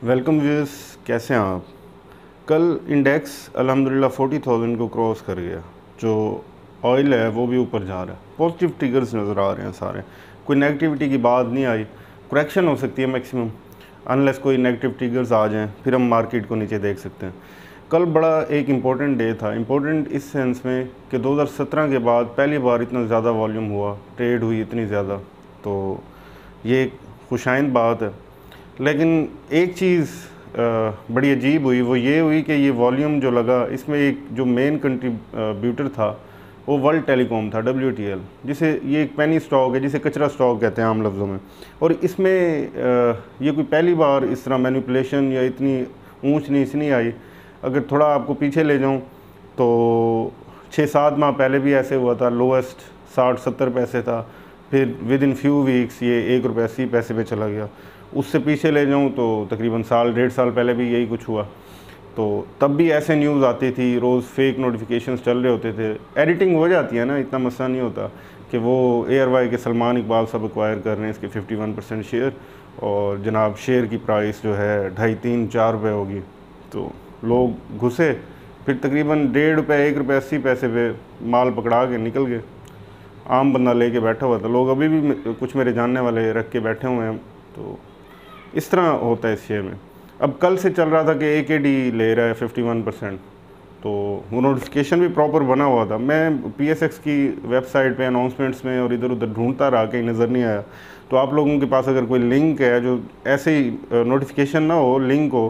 Welcome viewers, कैसे हैं आप। कल इंडेक्स अल्हम्दुलिल्लाह 40,000 को क्रॉस कर गया। जो ऑयल है वो भी ऊपर जा रहा है। पॉजिटिव ट्रिगर्स नज़र आ रहे हैं सारे, कोई नेगेटिविटी की बात नहीं आई। करेक्शन हो सकती है मैक्सिमम, अनलेस कोई नेगेटिव ट्रिगर्स आ जाएं, फिर हम मार्केट को नीचे देख सकते हैं। कल बड़ा एक इम्पॉर्टेंट डे था, इम्पॉर्टेंट इस सेंस में कि 2017 के बाद पहली बार इतना ज़्यादा वॉल्यूम हुआ, ट्रेड हुई इतनी ज़्यादा, तो ये एक खुशाइंद बात है। लेकिन एक चीज़ बड़ी अजीब हुई, वो ये हुई कि ये वॉल्यूम जो लगा, इसमें एक जो मेन कंट्रीब्यूटर था वो वर्ल्ड टेलीकॉम था, WTL, जिसे ये एक पेनी स्टॉक है, जिसे कचरा स्टॉक कहते हैं आम लफ्ज़ों में। और इसमें ये कोई पहली बार इस तरह मैनिपुलेशन या इतनी ऊंच नीच नहीं आई। अगर थोड़ा आपको पीछे ले जाऊं तो 6-7 माह पहले भी ऐसे हुआ था, लोएस्ट 60-70 पैसे था, फिर विद इन फ्यू वीक्स ये ₹1.80 पे चला गया। उससे पीछे ले जाऊं तो तकरीबन साल 1.5 साल पहले भी यही कुछ हुआ। तो तब भी ऐसे न्यूज़ आती थी, रोज़ फेक नोटिफिकेशंस चल रहे होते थे। एडिटिंग हो जाती है ना, इतना मसला नहीं होता कि वो ARY के सलमान इकबाल सब एक्वायर कर रहे हैं इसके 51% शेयर, और जनाब शेयर की प्राइस जो है 2.5-3-4 रुपये होगी। तो लोग घुसे, फिर तकरीबन ₹1.5 ₹1.80 पे माल पकड़ा के निकल गए। आम बंदा लेके बैठा हुआ था। लोग अभी भी कुछ मेरे जानने वाले रख के बैठे हुए हैं। तो इस तरह होता है इस शेयर में। अब कल से चल रहा था कि AKD ले रहा है 51%, तो वो नोटिफिकेशन भी प्रॉपर बना हुआ था। मैं PSX की वेबसाइट पे अनाउंसमेंट्स में और इधर उधर ढूंढता रहा, कहीं नज़र नहीं आया। तो आप लोगों के पास अगर कोई लिंक है जो ऐसे ही नोटिफिकेशन ना हो, लिंक हो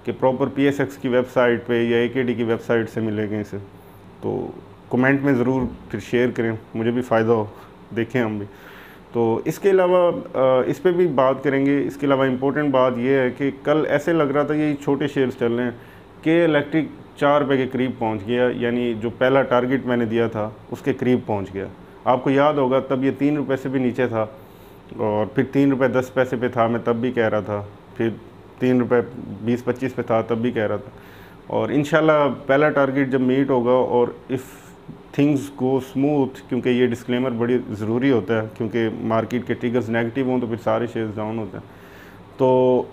कि प्रॉपर PSX की वेबसाइट पे या AKD की वेबसाइट से मिले कहीं से, तो कमेंट में ज़रूर फिर शेयर करें, मुझे भी फ़ायदा हो, देखें हम भी। तो इसके अलावा इस पे भी बात करेंगे। इसके अलावा इम्पोर्टेंट बात यह है कि कल ऐसे लग रहा था ये छोटे शेयर्स चल रहे हैं कि इलेक्ट्रिक ₹4 के करीब पहुंच गया, यानी जो पहला टारगेट मैंने दिया था उसके करीब पहुंच गया। आपको याद होगा तब ये ₹3 से भी नीचे था, और फिर ₹3.10 पे था, मैं तब भी कह रहा था। फिर ₹3.20-25 पे था, तब भी कह रहा था। और इंशाल्लाह पहला टारगेट जब मीट होगा और इफ़ थिंग्स गो स्मूथ, क्योंकि ये डिस्क्लेमर बड़ी ज़रूरी होता है, क्योंकि मार्केट के ट्रिगर्स नेगेटिव हों तो फिर सारे शेयर्स डाउन होते हैं। तो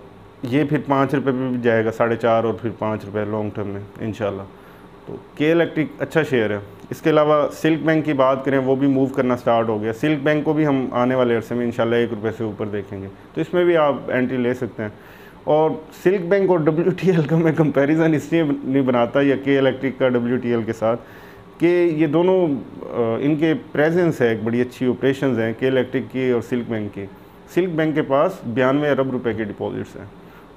ये फिर ₹5 पे भी जाएगा, 4.5 और फिर ₹5 लॉन्ग टर्म में इंशाल्लाह। तो के इलेक्ट्रिक अच्छा शेयर है। इसके अलावा सिल्क बैंक की बात करें, वो भी मूव करना स्टार्ट हो गया। सिल्क बैंक को भी हम आने वाले अरसे में इंशाल्लाह ₹1 से ऊपर देखेंगे, तो इसमें भी आप एंट्री ले सकते हैं। और सिल्क बैंक और WTL का मैं कंपैरिजन इसलिए नहीं बनाता, या के इलेक्ट्रिक का WTL के साथ, कि ये दोनों इनके प्रेजेंस है, एक बड़ी अच्छी ऑपरेशंस हैं के इलेक्ट्रिक की और सिल्क बैंक की। सिल्क बैंक के पास ₹92 अरब के डिपॉजिट्स हैं,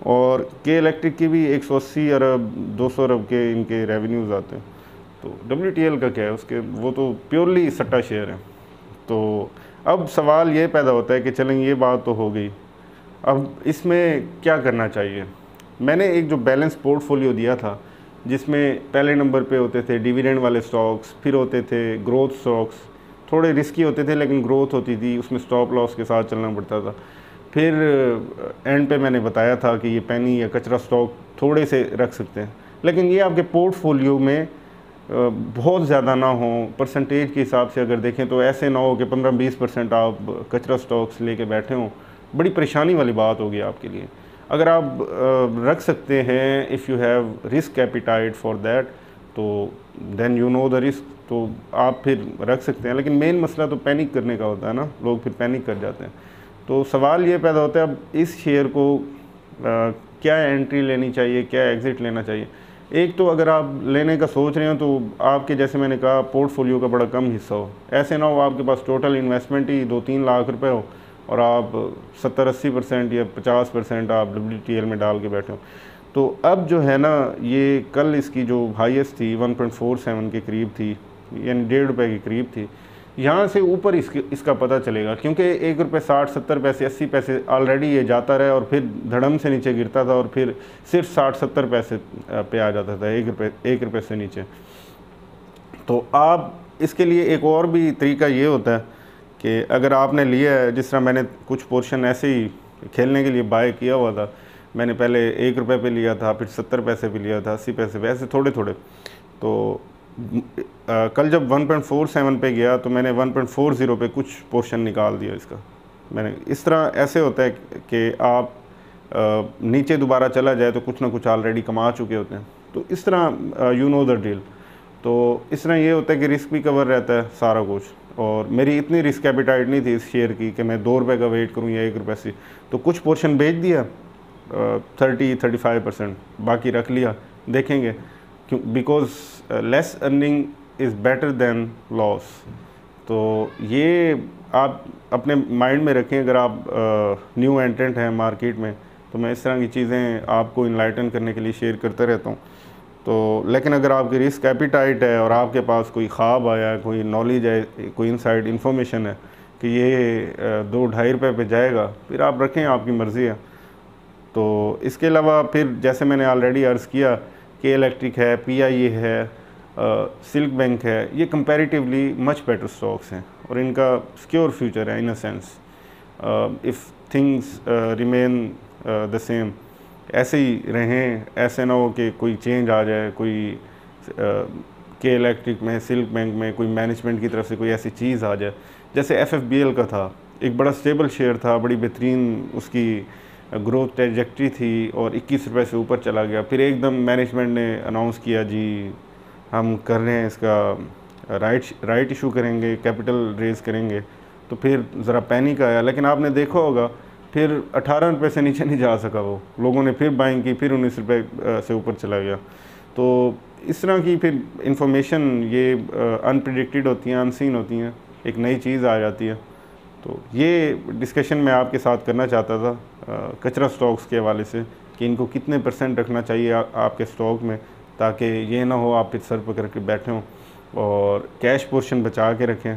और के इलेक्ट्रिक की भी 180 अरब 200 अरब के इनके रेवेन्यूज़ आते हैं। तो WTL का क्या है, उसके वो तो प्योरली सट्टा शेयर है। तो अब सवाल ये पैदा होता है कि चलें, ये बात तो हो गई, अब इसमें क्या करना चाहिए। मैंने एक जो बैलेंस पोर्टफोलियो दिया था, जिसमें पहले नंबर पे होते थे डिविडेंड वाले स्टॉक्स, फिर होते थे ग्रोथ स्टॉक्स, थोड़े रिस्की होते थे लेकिन ग्रोथ होती थी, उसमें स्टॉप लॉस के साथ चलना पड़ता था। फिर एंड पे मैंने बताया था कि ये पेनी या कचरा स्टॉक थोड़े से रख सकते हैं, लेकिन ये आपके पोर्टफोलियो में बहुत ज़्यादा ना हो। परसेंटेज के हिसाब से अगर देखें तो ऐसे ना हो कि 15-20% आप कचरा स्टॉक्स लेके बैठे हों, बड़ी परेशानी वाली बात होगी आपके लिए। अगर आप रख सकते हैं, if you have risk appetite for that, तो then you know the risk, तो आप फिर रख सकते हैं। लेकिन मेन मसला तो पैनिक करने का होता है ना, लोग फिर पैनिक कर जाते हैं। तो सवाल ये पैदा होता है अब इस शेयर को क्या एंट्री लेनी चाहिए, क्या एग्ज़िट लेना चाहिए। एक तो अगर आप लेने का सोच रहे हो तो आपके, जैसे मैंने कहा, पोर्टफोलियो का बड़ा कम हिस्सा हो। ऐसे ना हो आपके पास टोटल इन्वेस्टमेंट ही 2-3 लाख रुपए हो और आप 70-80% या 50% आप WTL में डाल के बैठे हो। तो अब जो है ना, ये कल इसकी जो हाईएस्ट थी 1.47 के करीब थी, यानी ₹1.5 के करीब थी। यहाँ से ऊपर इसका पता चलेगा, क्योंकि ₹1.60-70 80 ऑलरेडी ये जाता रहा, और फिर धड़म से नीचे गिरता था, और फिर सिर्फ 60-70 पे आ जाता था, ₹1 से नीचे। तो आप इसके लिए एक और भी तरीका ये होता है कि अगर आपने लिया है, जिस तरह मैंने कुछ पोर्शन ऐसे ही खेलने के लिए बाय किया हुआ था, मैंने पहले ₹1 पे लिया था, फिर 70 पैसे पे लिया था, 80 पैसे पे, ऐसे थोड़े थोड़े। तो कल जब 1.47 पे गया तो मैंने 1.40 पे कुछ पोर्शन निकाल दिया इसका। मैंने इस तरह, ऐसे होता है कि आप नीचे दोबारा चला जाए तो कुछ ना कुछ ऑलरेडी कमा चुके होते हैं। तो इस तरह यू नो द डील। तो इस तरह ये होता है कि रिस्क भी कवर रहता है सारा कुछ। और मेरी इतनी रिस्क एपिटाइट नहीं थी इस शेयर की कि मैं 2 रुपये का वेट करूँ या 1 रुपये से, तो कुछ पोर्शन बेच दिया 30-35%, बाकी रख लिया, देखेंगे क्यों, because less earning is better than loss. तो ये आप अपने माइंड में रखें अगर आप न्यू एंट्रेंट हैं मार्केट में। तो मैं इस तरह की चीज़ें आपको इनलाइटन करने के लिए शेयर करता रहता हूँ। तो लेकिन अगर आपकी रिस्क एपिटाइट है और आपके पास कोई ख्वाब आया है, कोई नॉलेज है, कोई इनसाइड इन्फॉर्मेशन है कि ये 2-2.5 रुपये पे जाएगा, फिर आप रखें, आपकी मर्ज़ी है। तो इसके अलावा फिर जैसे मैंने ऑलरेडी अर्ज़ किया कि इलेक्ट्रिक है, PIA है, सिल्क बैंक है, ये कंपैरेटिवली मच बेटर स्टॉक्स हैं और इनका सिक्योर फ्यूचर है in a sense. If things remain the same, ऐसे ही रहें, ऐसे ना हो कि कोई चेंज आ जाए, कोई के इलेक्ट्रिक में, सिल्क बैंक में कोई मैनेजमेंट की तरफ से कोई ऐसी चीज़ आ जाए। जैसे FFBL का था, एक बड़ा स्टेबल शेयर था, बड़ी बेहतरीन उसकी ग्रोथ ट्रैजेक्टरी थी और 21 रुपये से ऊपर चला गया। फिर एकदम मैनेजमेंट ने अनाउंस किया जी हम कर रहे हैं इसका राइट इशू करेंगे, कैपिटल रेज़ करेंगे। तो फिर ज़रा पैनिक आया, लेकिन आपने देखा होगा फिर 18 रुपये से नीचे नहीं जा सका वो, लोगों ने फिर बाइंग की, फिर 19 रुपये से ऊपर चला गया। तो इस तरह की फिर इंफॉर्मेशन ये अनप्रिडिक्टेड होती हैं, अनसीन होती हैं, एक नई चीज़ आ जाती है। तो ये डिस्कशन मैं आपके साथ करना चाहता था कचरा स्टॉक्स के हवाले से कि इनको कितने % रखना चाहिए आपके स्टॉक में, ताकि ये ना हो आप फिर सर पकड़ के बैठे हों, और कैश पोर्शन बचा के रखें।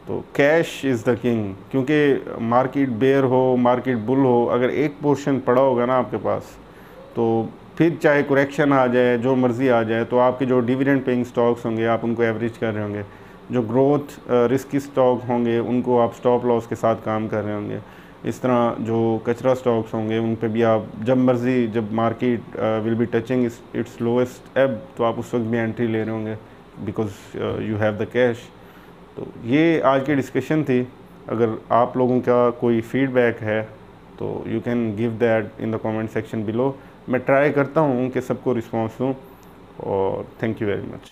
तो कैश इज़ द किंग, क्योंकि मार्केट बेयर हो, मार्केट बुल हो, अगर एक पोर्शन पड़ा होगा ना आपके पास, तो फिर चाहे करेक्शन आ जाए, जो मर्ज़ी आ जाए, तो आपके जो डिविडेंड पेइंग स्टॉक्स होंगे आप उनको एवरेज कर रहे होंगे, जो ग्रोथ रिस्की स्टॉक होंगे उनको आप स्टॉप लॉस के साथ काम कर रहे होंगे। इस तरह जो कचरा स्टॉक्स होंगे उन पे भी आप जब मर्ज़ी, जब market will be touching it's lowest एब, तो आप उस वक्त भी एंट्री ले रहे होंगे because you have the cash. तो ये आज की डिस्कशन थी। अगर आप लोगों का कोई फीडबैक है तो you can give that in the comment section below. मैं ट्राई करता हूँ कि सबको रिस्पॉन्स दूँ, और थैंक यू वेरी मच।